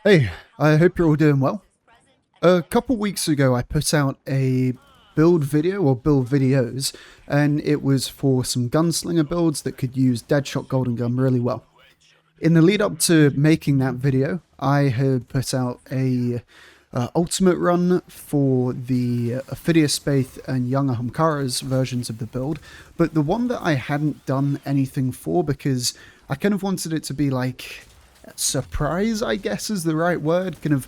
Hey, I hope you're all doing well. A couple weeks ago, I put out a build video or build videos, and it was for some gunslinger builds that could use deadshot golden gun really well. In the lead up to making that video, I had put out a ultimate run for the Phidias Spaith and Younger Humkara's versions of the build, but the one that I hadn't done anything for because I kind of wanted it to be like surprise, I guess is the right word, kind of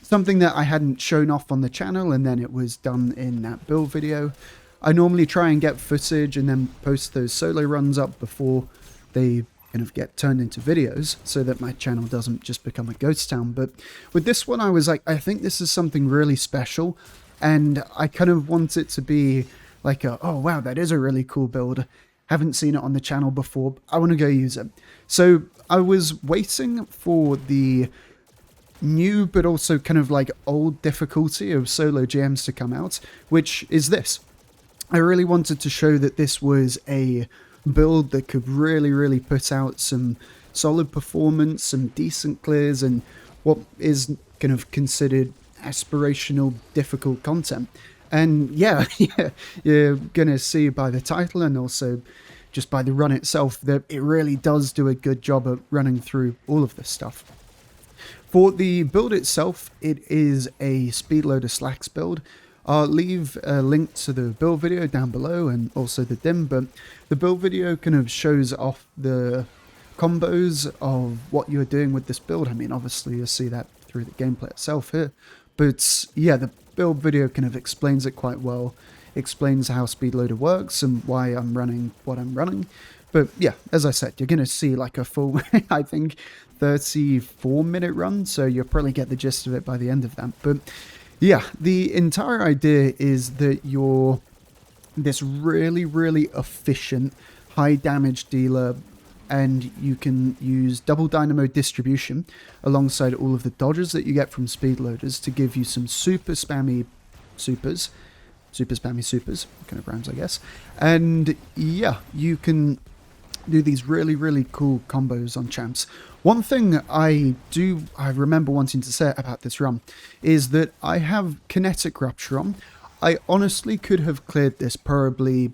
something that I hadn't shown off on the channel and then it was done in that build video. I normally try and get footage and then post those solo runs up before they kind of get turned into videos so that my channel doesn't just become a ghost town. But with this one, I was like, I think this is something really special and I kind of want it to be like oh wow, that is a really cool build. Haven't seen it on the channel before. I want to go use it. So I was waiting for the new but also kind of like old difficulty of solo GMs to come out, which is this. I really wanted to show that this was a build that could really put out some solid performance, some decent clears, and what is kind of considered aspirational difficult content. And yeah, you're gonna see by the title and also just by the run itself that it really does do a good job at running through all of this stuff. For the build itself, it is a speedloader slacks build. I'll leave a link to the build video down below and also the dim, but the build video kind of shows off the combos of what you're doing with this build. I mean, obviously you'll see that through the gameplay itself here, but yeah, the build video kind of explains it quite well, explains how speedloader works and why I'm running what I'm running. But yeah, as I said, you're going to see like a full, I think, 34-minute run, so you'll probably get the gist of it by the end of that. But yeah, the entire idea is that you're this really efficient, high damage dealer, and you can use double dynamo distribution alongside all of the dodges that you get from speedloaders to give you some super spammy supers. Super spammy supers, kind of rhymes, I guess. And yeah, you can do these really cool combos on champs. One thing I remember wanting to say about this run is that I have kinetic rupture on. I honestly could have cleared this probably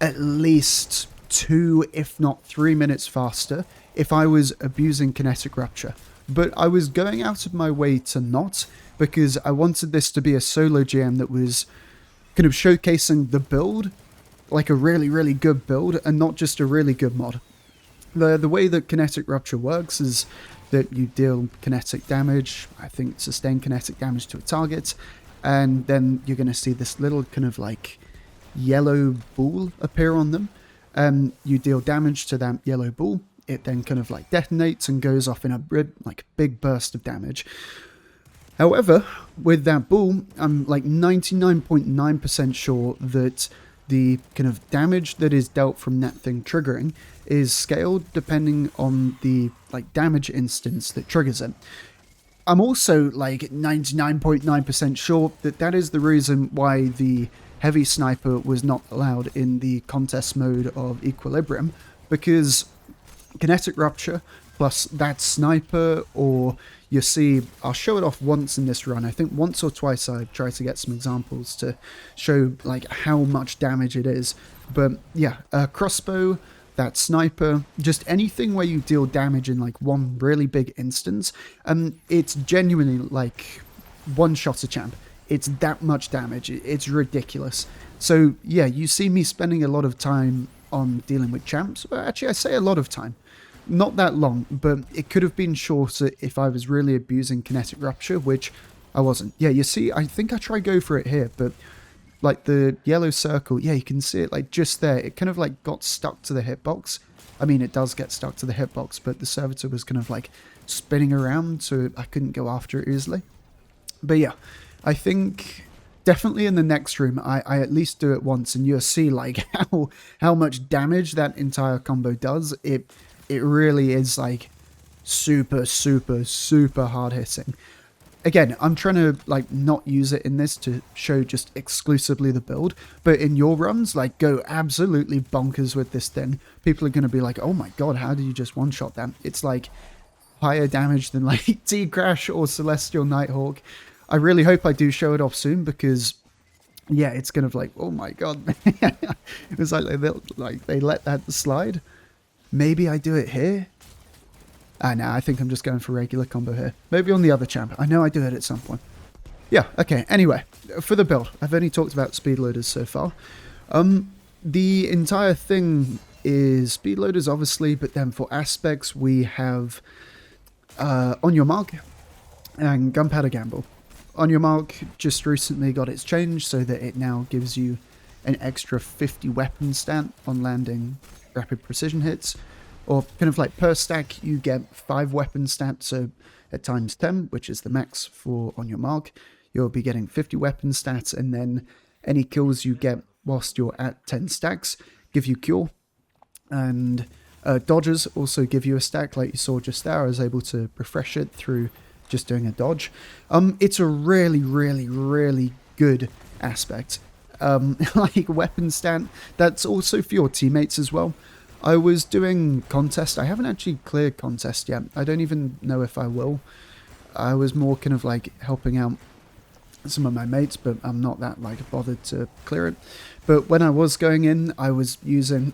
at least 2 if not 3 minutes faster if I was abusing kinetic rupture, but I was going out of my way to not, because I wanted this to be a solo GM that was kind of showcasing the build, like a really good build and not just a really good mod. The way that kinetic rupture works is that you deal kinetic damage, I think sustained kinetic damage to a target, and then you're going to see this little kind of like yellow ball appear on them. You deal damage to that yellow ball, it then kind of like detonates and goes off in a like big burst of damage. However, with that ball, I'm like 99.9% sure that the kind of damage that is dealt from that thing triggering is scaled depending on the like damage instance that triggers it. I'm also like 99.9% sure that that is the reason why the heavy sniper was not allowed in the contest mode of Equilibrium, because kinetic rupture plus that sniper, or you see, I'll show it off once in this run. I think once or twice I tried to get some examples to show like how much damage it is. But yeah, crossbow, that sniper, just anything where you deal damage in like one really big instance, it's genuinely like one shot a champ. It's that much damage. It's ridiculous. So yeah, you see me spending a lot of time on dealing with champs. Well, actually, I say a lot of time. Not that long, but it could have been shorter if I was really abusing kinetic rupture, which I wasn't. Yeah, you see, I think I tried go for it here, but like the yellow circle, yeah, you can see it like just there. It kind of like got stuck to the hitbox. I mean, it does get stuck to the hitbox, but the servitor was kind of like spinning around, so I couldn't go after it easily. But yeah, I think definitely in the next room, I at least do it once, and you'll see like how much damage that entire combo does. It really is like super hard hitting. Again, I'm trying to like not use it in this to show just exclusively the build, but in your runs, like go absolutely bonkers with this thing. People are going to be like, oh my god, how did you just one-shot that? It's like higher damage than like T-Crash or Celestial Nighthawk. I really hope I do show it off soon, because yeah, it's kind of like, oh my god. It was like they let that slide. Maybe I do it here. No, I think I'm just going for regular combo here. Maybe on the other champ. I know I do it at some point. Yeah, okay. Anyway, for the build, I've only talked about speed loaders so far. The entire thing is speed loaders, obviously, but then for aspects, we have On Your Mark and Gunpowder Gamble. On Your Mark just recently got its changed so that it now gives you an extra 50 weapon stat on landing rapid precision hits. Or kind of like per stack, you get 5 weapon stats, so at times 10, which is the max for On Your Mark, you'll be getting 50 weapon stats, and then any kills you get whilst you're at 10 stacks give you Cure. And dodges also give you a stack, like you saw just there. I was able to refresh it through just doing a dodge. It's a really, really, really good aspect. Like weapon stat, that's also for your teammates as well. I was doing contest. I haven't actually cleared contest yet. I don't even know if I will. I was more kind of like helping out some of my mates, but I'm not that like bothered to clear it. But when I was going in, I was using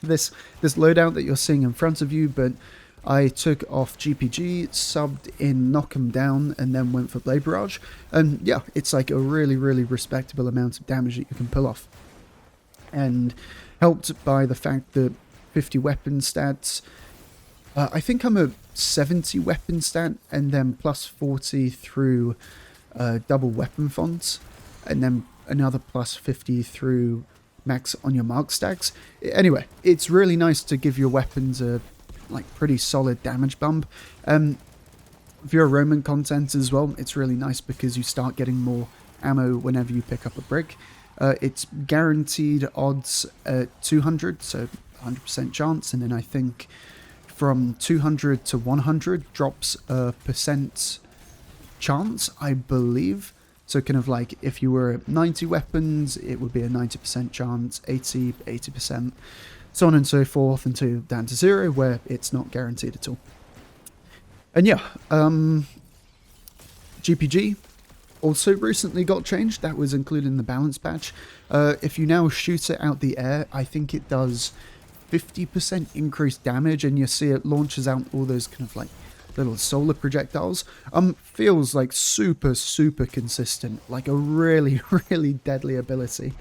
this loadout that you're seeing in front of you, but I took off GPG, subbed in Knock 'em Down, and then went for Blade Barrage. And yeah, it's like a really, really respectable amount of damage that you can pull off. And helped by the fact that 50 weapon stats. I think I'm a 70 weapon stat, and then plus 40 through double weapon fonts, and then another plus 50 through max On Your Mark stacks. Anyway, it's really nice to give your weapons a like pretty solid damage bump. If you're a Roman content as well, it's really nice because you start getting more ammo whenever you pick up a brick. It's guaranteed odds at 200, so 100% chance, and then I think from 200 to 100 drops a percent chance, I believe. So kind of like if you were at 90 weapons, it would be a 90% chance, 80%, so on and so forth, until down to 0, where it's not guaranteed at all. And yeah, GPG also recently got changed. That was included in the balance patch. If you now shoot it out the air, I think it does 50% increased damage, and you see it launches out all those kind of like little solar projectiles. Feels like super consistent, like a really really deadly ability.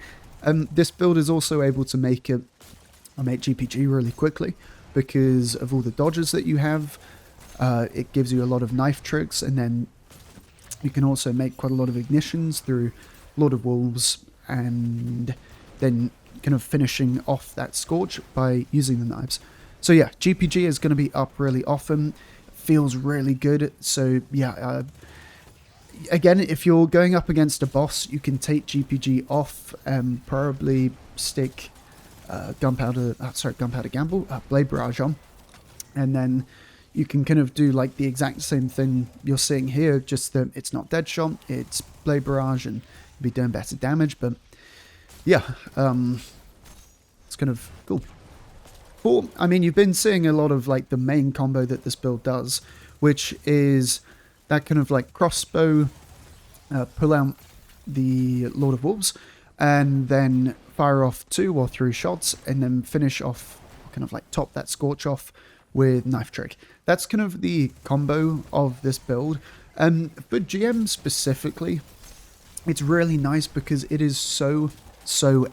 This build is also able to make GPG really quickly because of all the dodges that you have. It gives you a lot of knife tricks, and then you can also make quite a lot of ignitions through Lord of Wolves, and then kind of finishing off that Scorch by using the knives. So yeah, GPG is going to be up really often. Feels really good. So yeah, again, if you're going up against a boss, you can take GPG off and probably stick Gunpowder Gamble, Blade Barrage on, and then you can kind of do like the exact same thing you're seeing here, just that it's not Deadshot, it's Blade Barrage, and you'll be doing better damage. But yeah, it's kind of cool. I mean, you've been seeing a lot of like the main combo that this build does, which is that kind of like crossbow, pull out the Lord of Wolves, and then fire off 2 or 3 shots, and then finish off, kind of like top that Scorch off with Knife Trick. That's kind of the combo of this build. And for GM specifically, it's really nice because it is so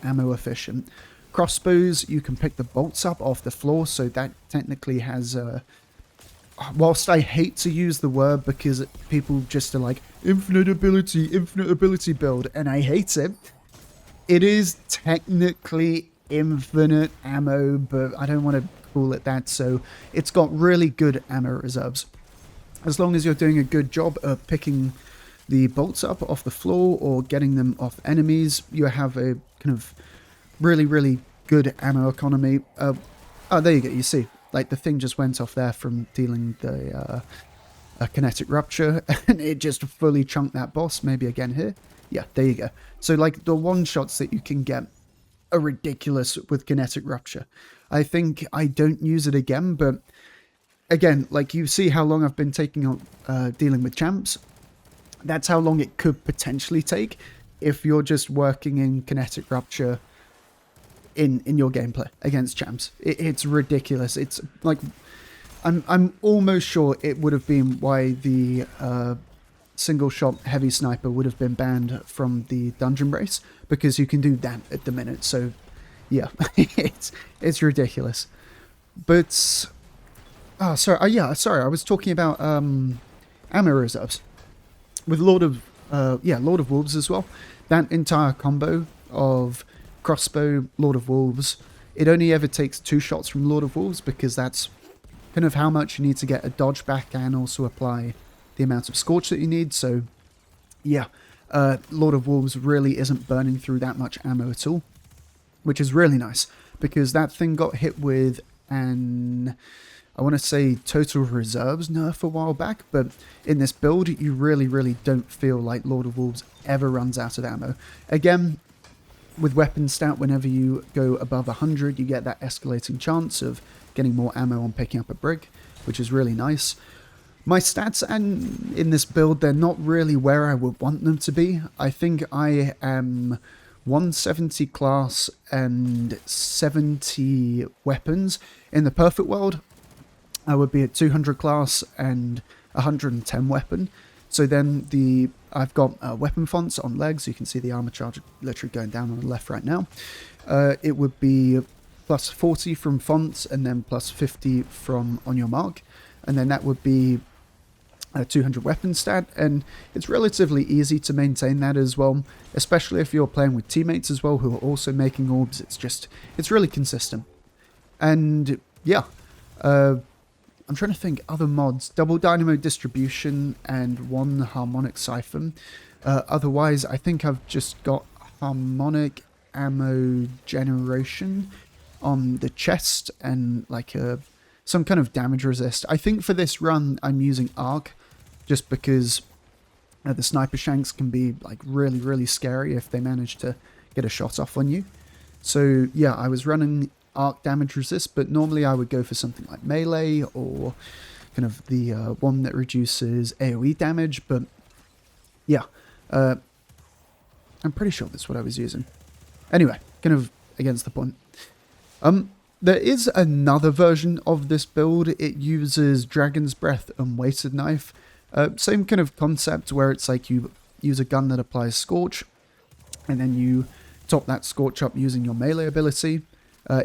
ammo efficient. Crossbows, you can pick the bolts up off the floor, so that technically has whilst I hate to use the word because people just are like, infinite ability build, and I hate it. It is technically infinite ammo, but I don't want to call it that, so it's got really good ammo reserves. As long as you're doing a good job of picking the bolts up off the floor or getting them off enemies, you have a kind of really good ammo economy. Oh, there you go. You see, like the thing just went off there from dealing the a kinetic rupture, and it just fully chunked that boss. Maybe again here. Yeah, there you go. So like the one shots that you can get are ridiculous with kinetic rupture. I think I don't use it again, but again, like you see how long I've been taking on dealing with champs. That's how long it could potentially take if you're just working in kinetic rupture in your gameplay against champs. It's ridiculous. It's like I'm almost sure it would have been why the single shot heavy sniper would have been banned from the dungeon race, because you can do that at the minute. So yeah, it's ridiculous. But sorry, I was talking about ammo reserves with Lord of Wolves as well. That entire combo of crossbow, Lord of Wolves, it only ever takes 2 shots from Lord of Wolves, because that's kind of how much you need to get a dodge back and also apply the amount of scorch that you need. So yeah, Lord of Wolves really isn't burning through that much ammo at all, which is really nice, because that thing got hit with an, I want to say, total reserves nerf a while back, but in this build you really don't feel like Lord of Wolves ever runs out of ammo. Again, with weapon stat, whenever you go above 100, you get that escalating chance of getting more ammo on picking up a brick, which is really nice. My stats and in this build, they're not really where I would want them to be. I think I am 170 class and 70 weapons. In the perfect world, I would be at 200 class and 110 weapon. So then I've got weapon fonts on legs. You can see the armor charge literally going down on the left right now. It would be plus 40 from fonts and then plus 50 from on your mark. And then that would be a 200 weapon stat. And it's relatively easy to maintain that as well, especially if you're playing with teammates as well who are also making orbs. It's really consistent. And yeah, I'm trying to think other mods. Double dynamo distribution and 1 harmonic siphon. Otherwise, I think I've just got harmonic ammo generation on the chest and like some kind of damage resist. I think for this run, I'm using arc just because the sniper shanks can be like really scary if they manage to get a shot off on you. So yeah, I was running arc damage resist, but normally I would go for something like melee or kind of the one that reduces AoE damage. But yeah, I'm pretty sure that's what I was using. Anyway, kind of against the point. There is another version of this build. It uses Dragon's Breath and Weighted Knife. Same kind of concept where it's like you use a gun that applies Scorch, and then you top that Scorch up using your melee ability.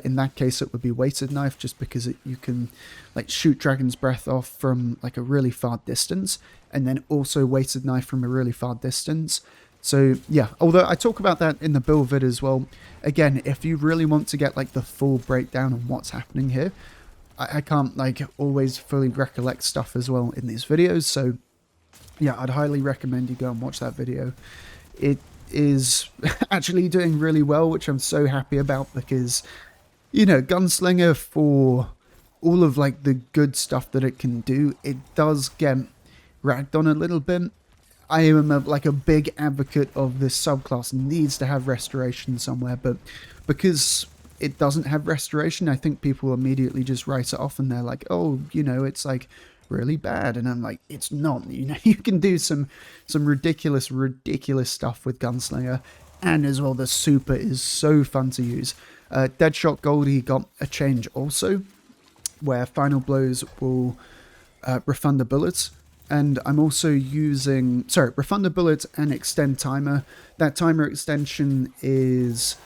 In that case, it would be Weighted Knife, just because you can like shoot Dragon's Breath off from like a really far distance, and then also Weighted Knife from a really far distance. So yeah, although I talk about that in the build vid as well. Again, if you really want to get like the full breakdown of what's happening here, I can't like always fully recollect stuff as well in these videos. So yeah, I'd highly recommend you go and watch that video. It is actually doing really well, which I'm so happy about, because, you know, Gunslinger, for all of like the good stuff that it can do, it does get ragged on a little bit. I am like a big advocate of this subclass needs to have restoration somewhere, but because it doesn't have restoration, I think people immediately just write it off and they're like, oh, you know, it's like really bad. And I'm like, it's not. You know, you can do some ridiculous stuff with Gunslinger, and as well the super is so fun to use. Deadshot Goldie got a change also, where final blows will refund the bullets. And I'm also using, refund the bullets and extend timer. That timer extension is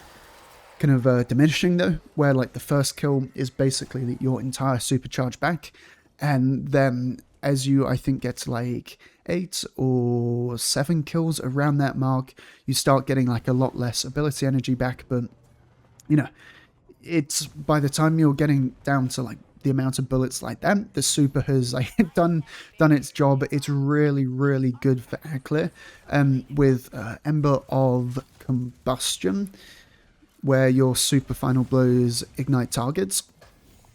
kind of diminishing though, where like the first kill is basically your entire supercharge back. And then as you, I think, get to like 8 or 7 kills around that mark, you start getting like a lot less ability energy back. But, you know, it's by the time you're getting down to like the amount of bullets like that, the super has like done its job. It's really good for air clear. With Ember of Combustion, where your super final blows ignite targets,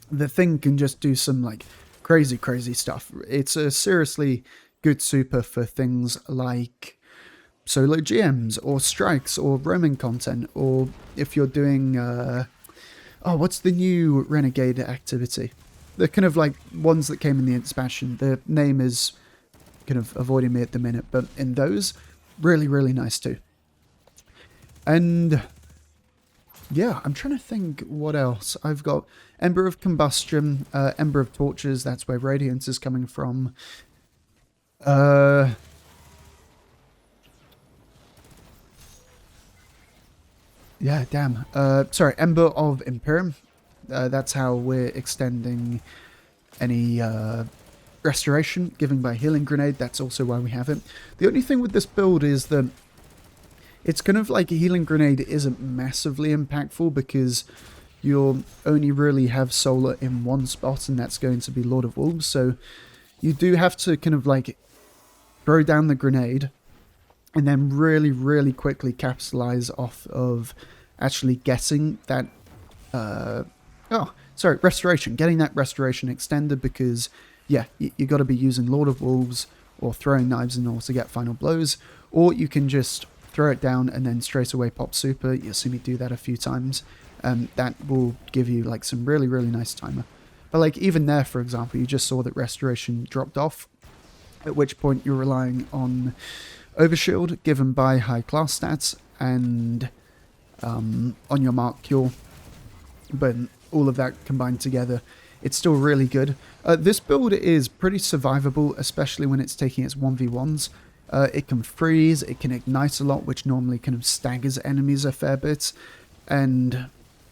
the thing can just do some like crazy stuff. It's a seriously good super for things like solo GMs or strikes or roaming content, or if you're doing what's the new Renegade activity? the kind of like ones that came in the expansion. The name is kind of avoiding me at the minute, but in those, really, really nice too. And yeah, I'm trying to think what else. I've got Ember of Combustion, Ember of Torches, that's where Radiance is coming from. Yeah, damn. Sorry, Ember of Imperium. That's how we're extending any restoration given by Healing Grenade. That's also why we have it. The only thing with this build is that it's kind of like a Healing Grenade isn't massively impactful because you'll only really have solar in one spot, and that's going to be Lord of Wolves. So you do have to kind of like throw down the grenade and then really, really quickly capitalize off of actually getting that, restoration, getting that restoration extended, because, yeah, you got to be using Lord of Wolves or throwing knives in order to get final blows, or you can just throw it down and then straight away pop super. You'll see me do that a few times. That will give you like some really, really nice timer. But like even there, for example, you just saw that restoration dropped off, at which point you're relying on overshield given by high class stats and on your mark cure. But all of that combined together, it's still really good. This build is pretty survivable, especially when it's taking its 1v1s. It can freeze, it can ignite a lot, which normally kind of staggers enemies a fair bit. And,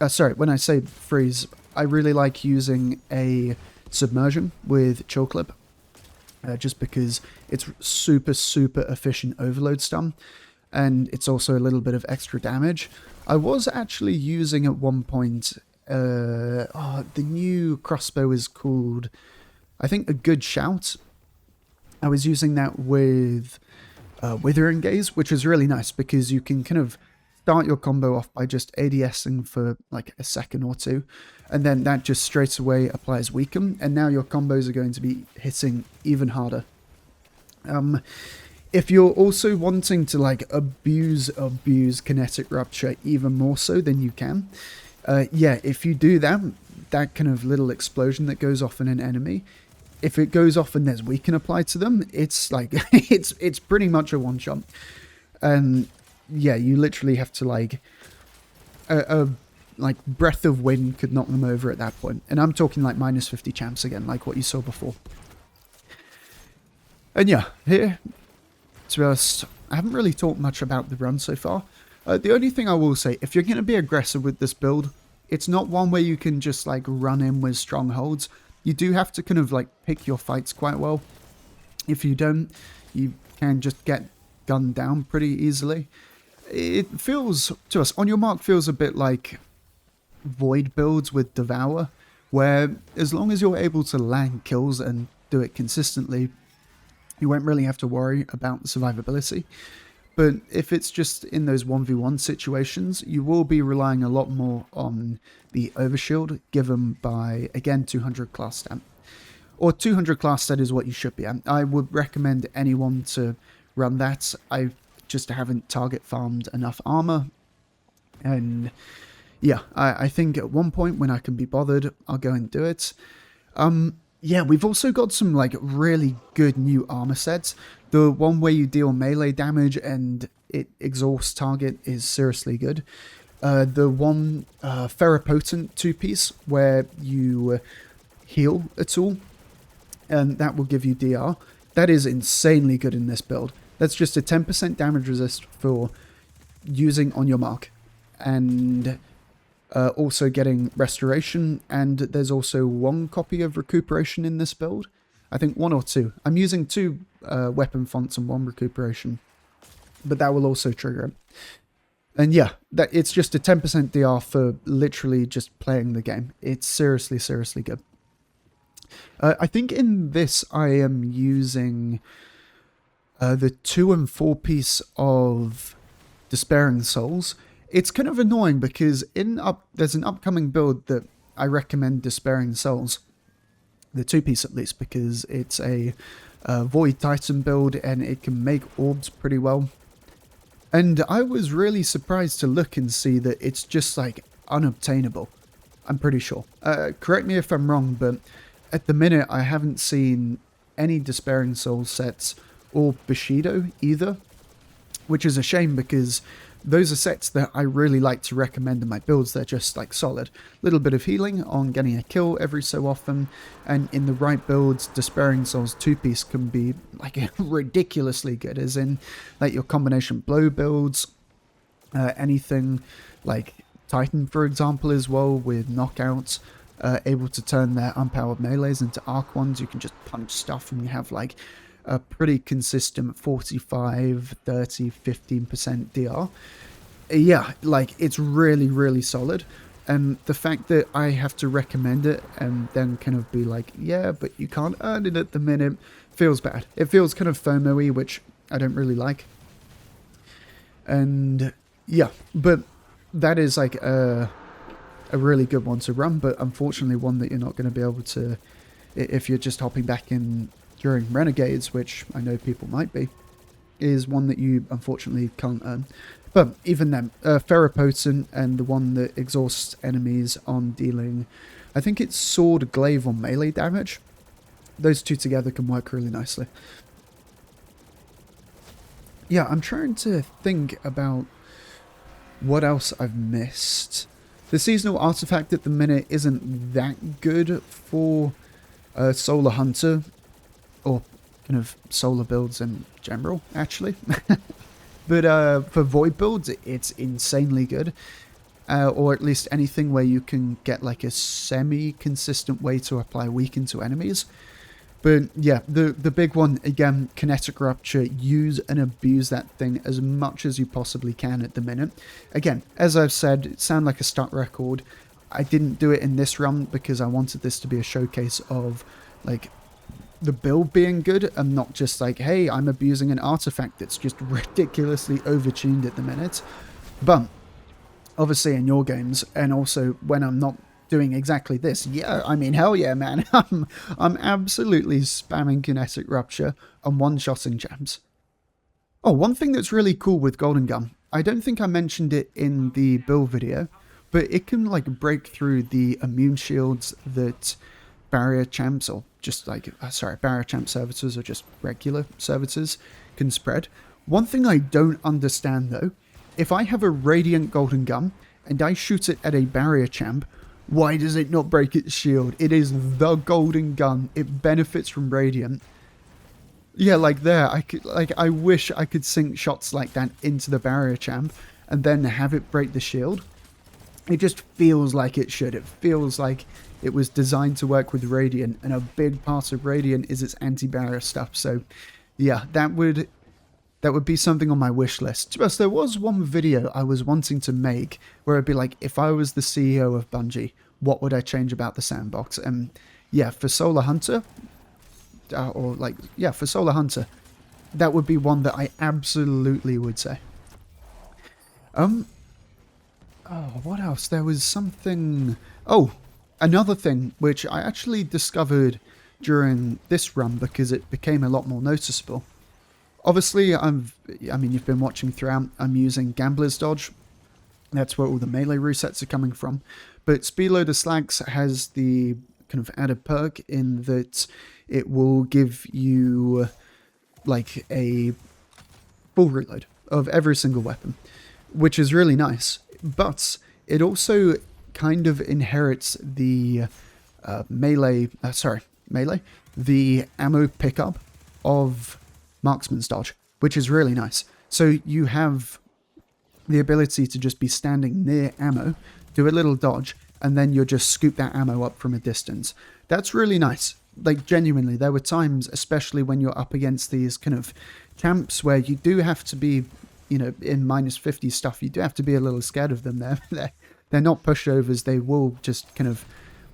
sorry, when I say freeze, I really like using a submersion with Chill Clip. Just because it's super, super efficient overload stun. And it's also a little bit of extra damage. I was actually using at one point, the new crossbow is called, I think, a Good Shout. I was using that with Withering Gaze, which is really nice because you can kind of start your combo off by just ADSing for like a second or two, and then that just straight away applies Weaken, and now your combos are going to be hitting even harder. If you're also wanting to like abuse Kinetic Rupture even more so, then you can. Yeah, if you do that, that kind of little explosion that goes off in an enemy, if it goes off and there's Weaken applied to them, it's like, it's pretty much a one-shot. And yeah, you literally have to like, like Breath of Wind could knock them over at that point. And I'm talking like minus 50 champs again, like what you saw before. And yeah, here, to be honest, I haven't really talked much about the run so far. The only thing I will say, if you're going to be aggressive with this build, it's not one where you can just like run in with strongholds. You do have to kind of like pick your fights quite well. If you don't, you can just get gunned down pretty easily. It feels, to us, On Your Mark feels a bit like Void builds with Devour, where as long as you're able to land kills and do it consistently, you won't really have to worry about the survivability. But if it's just in those 1v1 situations, you will be relying a lot more on the overshield given by, again, 200 class stat. Or 200 class stat is what you should be at. I would recommend anyone to run that. I just haven't target farmed enough armor. And yeah, I think at one point when I can be bothered, I'll go and do it. Yeah, we've also got some like really good new armor sets. The one where you deal melee damage and it exhausts target is seriously good. The one Ferropotent 2-piece where you heal a tool and that will give you DR. That is insanely good in this build. That's just a 10% damage resist for using On Your Mark. And also getting restoration, and there's also one copy of recuperation in this build. I think one or two. I'm using two weapon fonts and one recuperation, but that will also trigger it. And yeah, it's just a 10% DR for literally just playing the game. It's seriously, seriously good. I think in this I am using the 2 and 4 piece of Despairing Souls. It's kind of annoying because there's an upcoming build that I recommend Despairing Souls, the 2-piece at least, because it's a Void Titan build and it can make orbs pretty well. And I was really surprised to look and see that it's just like unobtainable, I'm pretty sure. Correct me if I'm wrong, but at the minute, I haven't seen any Despairing Souls sets or Bushido either, which is a shame because those are sets that I really like to recommend in my builds. They're just like solid. Little bit of healing on getting a kill every so often, and in the right builds, Despairing Souls 2-piece can be like ridiculously good, as in like your combination blow builds, anything like Titan, for example, as well, with knockouts, able to turn their unpowered melees into arc ones. You can just punch stuff and you have like a pretty consistent 45, 30, 15% DR. Yeah, like it's really, really solid. And the fact that I have to recommend it and then kind of be like, yeah, but you can't earn it at the minute, feels bad. It feels kind of FOMO-y, which I don't really like. And yeah, but that is like a really good one to run, but unfortunately one that you're not going to be able to, if you're just hopping back in during Renegades, which I know people might be, is one that you unfortunately can't earn. But even then, Ferropotent and the one that exhausts enemies on dealing, I think it's sword, glaive, or melee damage. Those two together can work really nicely. Yeah, I'm trying to think about what else I've missed. The seasonal artifact at the minute isn't that good for Solar Hunter, or kind of solar builds in general, actually. But for Void builds, it's insanely good. Or at least anything where you can get like a semi-consistent way to apply weaken to enemies. But yeah, the big one, again, Kinetic Rupture. Use and abuse that thing as much as you possibly can at the minute. Again, as I've said, it sounds like a stuck record. I didn't do it in this run because I wanted this to be a showcase of like the build being good and not just like, hey, I'm abusing an artifact that's just ridiculously overtuned at the minute. But obviously in your games, and also when I'm not doing exactly this, yeah, I mean, hell yeah, man. I'm absolutely spamming Kinetic Rupture and one-shotting gems. Oh, one thing that's really cool with Golden Gun, I don't think I mentioned it in the build video, but it can like break through the immune shields that barrier champs, or just like, barrier champ servitors or just regular servitors can spread. One thing I don't understand though, if I have a Radiant Golden Gun and I shoot it at a barrier champ, why does it not break its shield? It is the Golden Gun. It benefits from Radiant. Yeah, like there, I wish I could sink shots like that into the barrier champ and then have it break the shield. It just feels like it should. It feels like it was designed to work with Radiant, and a big part of Radiant is its anti-barrier stuff. So yeah, that would be something on my wish list. Plus, there was one video I was wanting to make where I'd be like, if I was the CEO of Bungie, what would I change about the sandbox? And yeah, for Solar Hunter, for Solar Hunter, that would be one that I absolutely would say. Oh, what else? There was something... Oh, another thing which I actually discovered during this run because it became a lot more noticeable. Obviously, I mean, you've been watching throughout, I'm using Gambler's Dodge. That's where all the melee resets are coming from. But Speedloader Slags has the kind of added perk in that it will give you like a full reload of every single weapon, which is really nice. But it also kind of inherits the melee, the ammo pickup of Marksman's Dodge, which is really nice. So you have the ability to just be standing near ammo, do a little dodge, and then you'll just scoop that ammo up from a distance. That's really nice. Like, genuinely, there were times, especially when you're up against these kind of champs, where you do have to be, you know, in -50 stuff, you do have to be a little scared of them. They're not pushovers. They will just kind of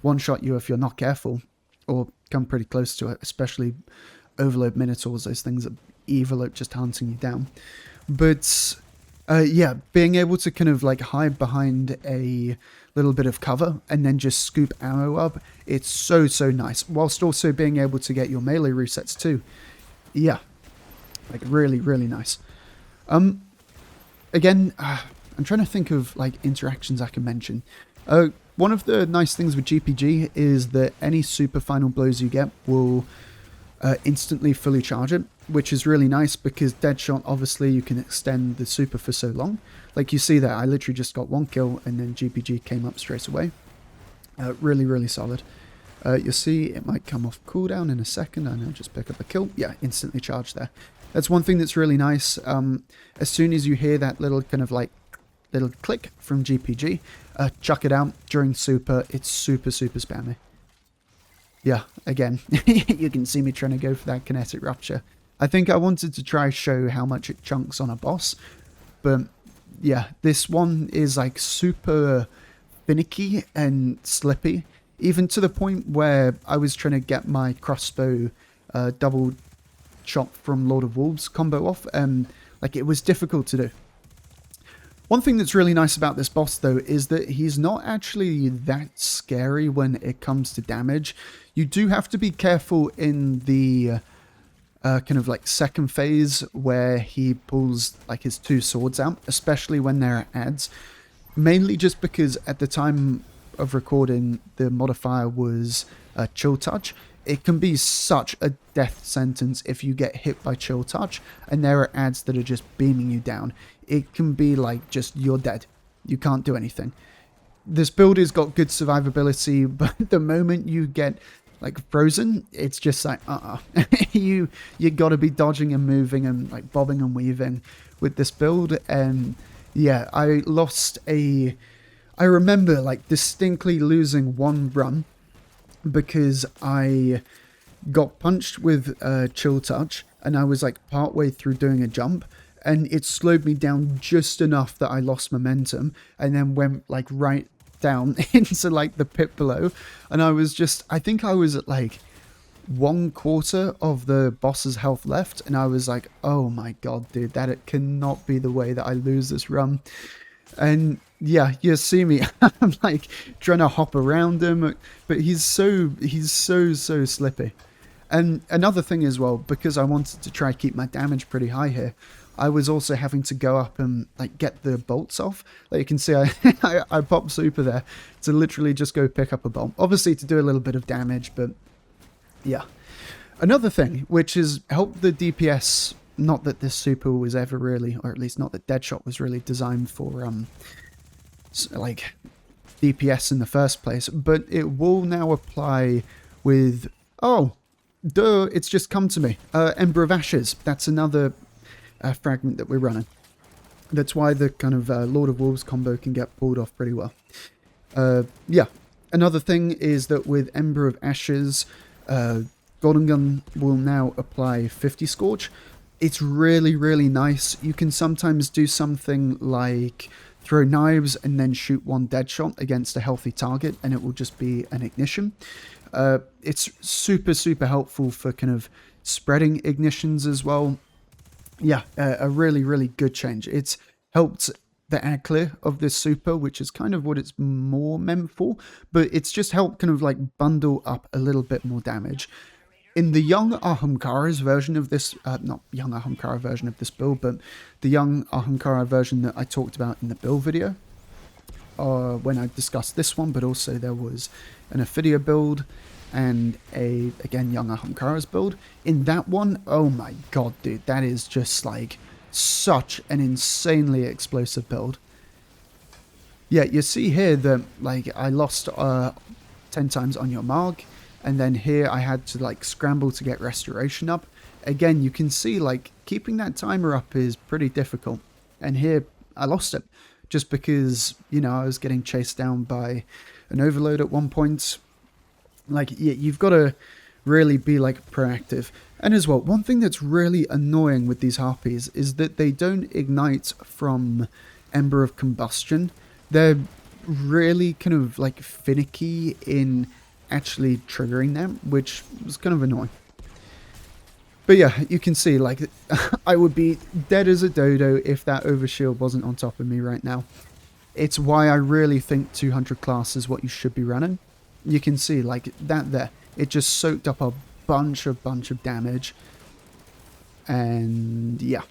one-shot you if you're not careful, or come pretty close to it, especially Overload Minotaurs. Those things are evil at just hunting you down. But yeah, being able to kind of like hide behind a little bit of cover and then just scoop ammo up, it's so nice, whilst also being able to get your melee resets too. Yeah, like really nice. Again, I'm trying to think of like interactions I can mention. One one of the nice things with GPG is that any super final blows you get will instantly fully charge it, which is really nice because deadshot, obviously you can extend the super for so long. Like you see there, I literally just got 1 kill and then GPG came up straight away. Really, really solid. You'll see it might come off cooldown in a second. I know, just pick up a kill. Yeah, instantly charged there. That's one thing that's really nice. As soon as you hear that little kind of like little click from GPG, chuck it out during super. It's super, super spammy. Yeah, again, you can see me trying to go for that kinetic rupture. I think I wanted to try show how much it chunks on a boss, but yeah, this one is like super finicky and slippy, even to the point where I was trying to get my crossbow double shot from Lord of Wolves combo off, and like it was difficult to do. One thing that's really nice about this boss though is that he's not actually that scary when it comes to damage. You do have to be careful in the kind of like second phase where he pulls like his 2 swords out, especially when there are ads. Mainly just because at the time of recording the modifier was chill touch. It can be such a death sentence if you get hit by chill touch and there are ads that are just beaming you down. It can be like just you're dead. You can't do anything. This build has got good survivability, but the moment you get like frozen, it's just like you got to be dodging and moving and like bobbing and weaving with this build. And yeah, I remember like distinctly losing 1 run because I got punched with chill touch and I was like partway through doing a jump and it slowed me down just enough that I lost momentum and then went like right down into like the pit below, and I think I was at like 1/4 of the boss's health left, and I was like, oh my god, dude, that it cannot be the way that I lose this run. And yeah, you see me, I'm like trying to hop around him, but he's so slippy. And another thing as well, because I wanted to try keep my damage pretty high here, I was also having to go up and like get the bolts off. Like you can see, I popped super there to literally just go pick up a bolt. Obviously to do a little bit of damage, but yeah. Another thing, which has helped the DPS, not that this super was ever really, or at least not that Deadshot was really designed for like DPS in the first place, but it will now apply with, oh, duh, it's just come to me. Ember of Ashes, that's another fragment that we're running. That's why the kind of Lord of Wolves combo can get pulled off pretty well. Yeah, another thing is that with Ember of Ashes, Golden Gun will now apply 50 Scorch. It's really, really nice. You can sometimes do something like throw knives and then shoot 1 deadshot against a healthy target and it will just be an ignition. It's super, super helpful for kind of spreading ignitions as well. Yeah, a really, really good change. It's helped the air clear of this super, which is kind of what it's more meant for, but it's just helped kind of like bundle up a little bit more damage. In the young Ahamkara's version of this, not young Ahamkara version of this build, but the young Ahamkara version that I talked about in the build video, when I discussed this one, but also there was an Ophidia build and again, young Ahamkara's build. In that one, oh my god, dude, that is just like such an insanely explosive build. Yeah, you see here that like I lost 10 times on your mark, and then here I had to like scramble to get restoration up. Again, you can see like keeping that timer up is pretty difficult, and here I lost it just because, you know, I was getting chased down by an overload at one point. Like, yeah, you've got to really be like proactive. And as well, one thing that's really annoying with these harpies is that they don't ignite from Ember of Combustion. They're really kind of like finicky in actually triggering them, which was kind of annoying. But yeah, you can see like I would be dead as a dodo if that overshield wasn't on top of me right now. It's why I really think 200 class is what you should be running. You can see like that there, it just soaked up a bunch of damage. And yeah,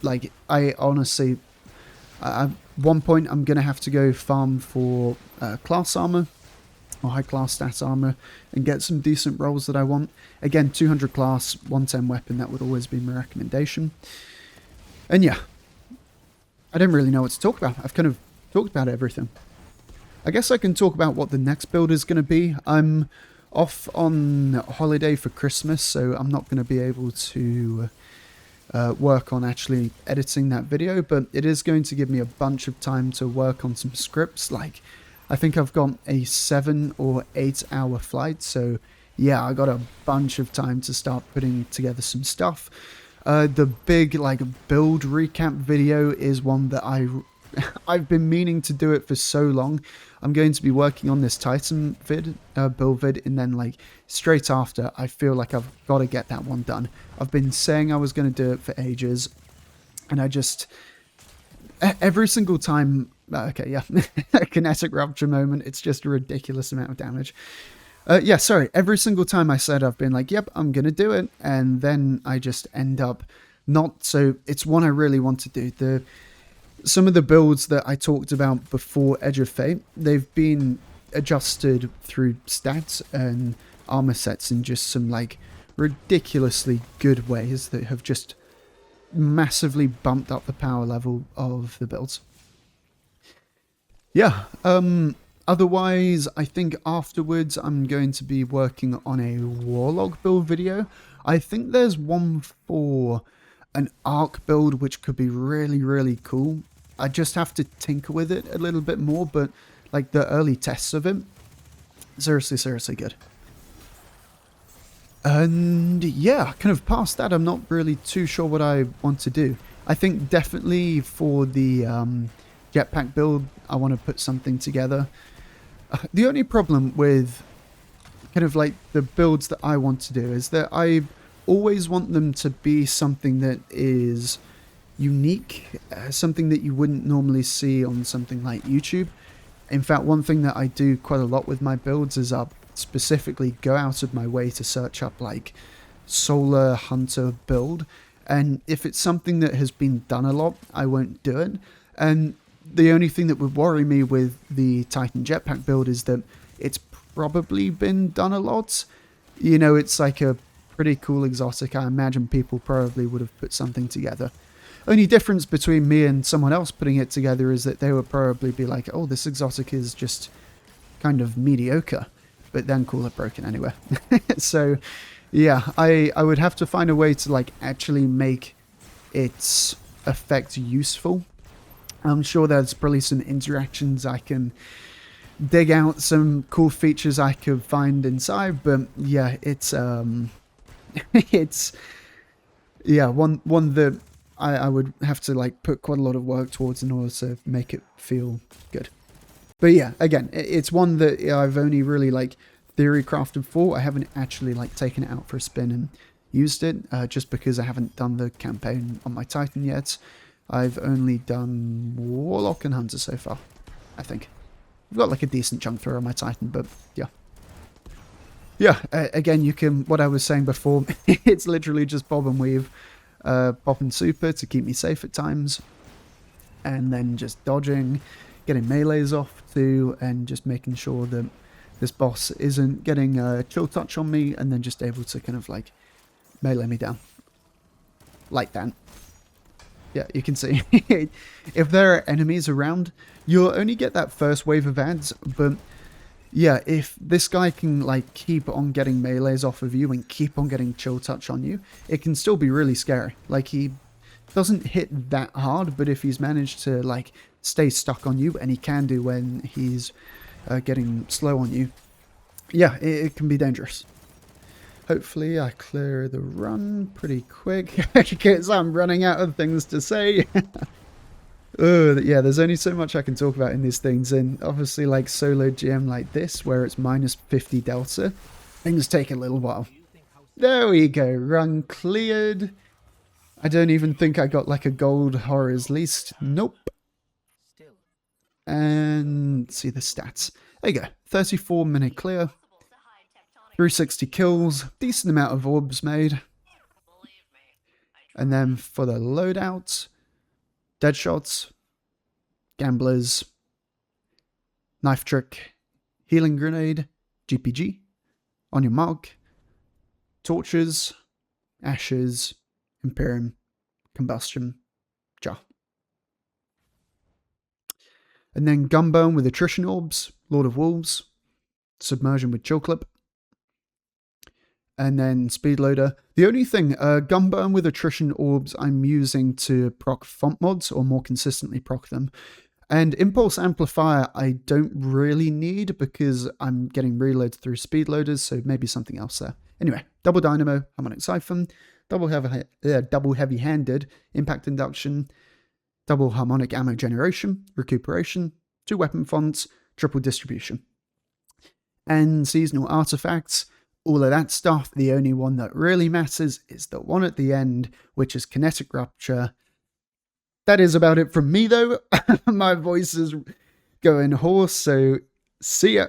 like I honestly, At one point, I'm going to have to go farm for class armor or high class stats armor and get some decent rolls that I want. Again, 200 class, 110 weapon, that would always be my recommendation. And yeah, I don't really know what to talk about. I've kind of talked about everything. I guess I can talk about what the next build is going to be. I'm off on holiday for Christmas, so I'm not going to be able to work on actually editing that video, but it is going to give me a bunch of time to work on some scripts. Like, I think I've got a 7 or 8 hour flight, so yeah, I got a bunch of time to start putting together some stuff. The big like build recap video is one that I've been meaning to do it for so long. I'm going to be working on this Titan build vid, and then like straight after, I feel like I've got to get that one done. I've been saying I was going to do it for ages, and I just, every single time, okay, yeah, a kinetic rupture moment, it's just a ridiculous amount of damage. Yeah, sorry, every single time I said I've been like, yep, I'm going to do it, and then I just end up not. So it's one I really want to do. Some of the builds that I talked about before Edge of Fate, they've been adjusted through stats and armor sets in just some like ridiculously good ways that have just massively bumped up the power level of the builds. Yeah, otherwise I think afterwards I'm going to be working on a Warlock build video. I think there's one for an Arc build which could be really, really cool. I just have to tinker with it a little bit more, but like the early tests of it, seriously good. And yeah, kind of past that, I'm not really too sure what I want to do. I think definitely for the jetpack build, I want to put something together. The only problem with kind of like the builds that I want to do is that I always want them to be something that is unique, something that you wouldn't normally see on something like YouTube. In fact, one thing that I do quite a lot with my builds is specifically go out of my way to search up like solar hunter build, and if it's something that has been done a lot, I won't do it. And the only thing that would worry me with the Titan jetpack build is that it's probably been done a lot. You know, it's like a pretty cool exotic. I imagine people probably would have put something together. Only difference between me and someone else putting it together is that they would probably be like, oh, this exotic is just kind of mediocre, but then call it broken anyway. So yeah, I would have to find a way to like actually make its effect useful. I'm sure there's probably some interactions I can dig out, some cool features I could find inside, but yeah, it's it's yeah, one that I would have to like put quite a lot of work towards in order to make it feel good. But yeah, again, it's one that I've only really like theory crafted for. I haven't actually like taken it out for a spin and used it, just because I haven't done the campaign on my Titan yet. I've only done Warlock and Hunter so far, I think. I've got like a decent chunk thrower on my Titan, but yeah. Yeah, again, you can, what I was saying before, it's literally just bob and weave. Popping super to keep me safe at times, and then just dodging, getting melees off too, and just making sure that this boss isn't getting a chill touch on me, and then just able to kind of like melee me down like that. Yeah, you can see if there are enemies around, you'll only get that first wave of ads, but yeah, if this guy can like keep on getting melees off of you and keep on getting chill touch on you, it can still be really scary. Like, he doesn't hit that hard, but if he's managed to like stay stuck on you, and he can do when he's getting slow on you, yeah, it can be dangerous. Hopefully I clear the run pretty quick because I'm running out of things to say. Yeah, there's only so much I can talk about in these things, and obviously like solo GM like this, where it's minus 50 delta, things take a little while. There we go, run cleared. I don't even think I got like a gold horror's least. Nope. And see the stats. There you go, 34-minute clear, 360 kills, decent amount of orbs made. And then for the loadout, deadshots, gamblers, knife trick, healing grenade, GPG, on your mark, torches, ashes, Imperium, combustion, jar. And then gunburn with attrition orbs, Lord of Wolves, submersion with chill clip, and then speed loader. The only thing, gunburn with attrition orbs I'm using to proc font mods, or more consistently proc them. And impulse amplifier I don't really need because I'm getting reloads through speed loaders, so maybe something else there. Anyway, double dynamo, harmonic siphon, double heavy-handed, impact induction, double harmonic ammo generation, recuperation, 2 weapon fonts, triple distribution. And seasonal artifacts, all of that stuff. The only one that really matters is the one at the end, which is kinetic rupture. That is about it from me, though. My voice is going hoarse, so see ya.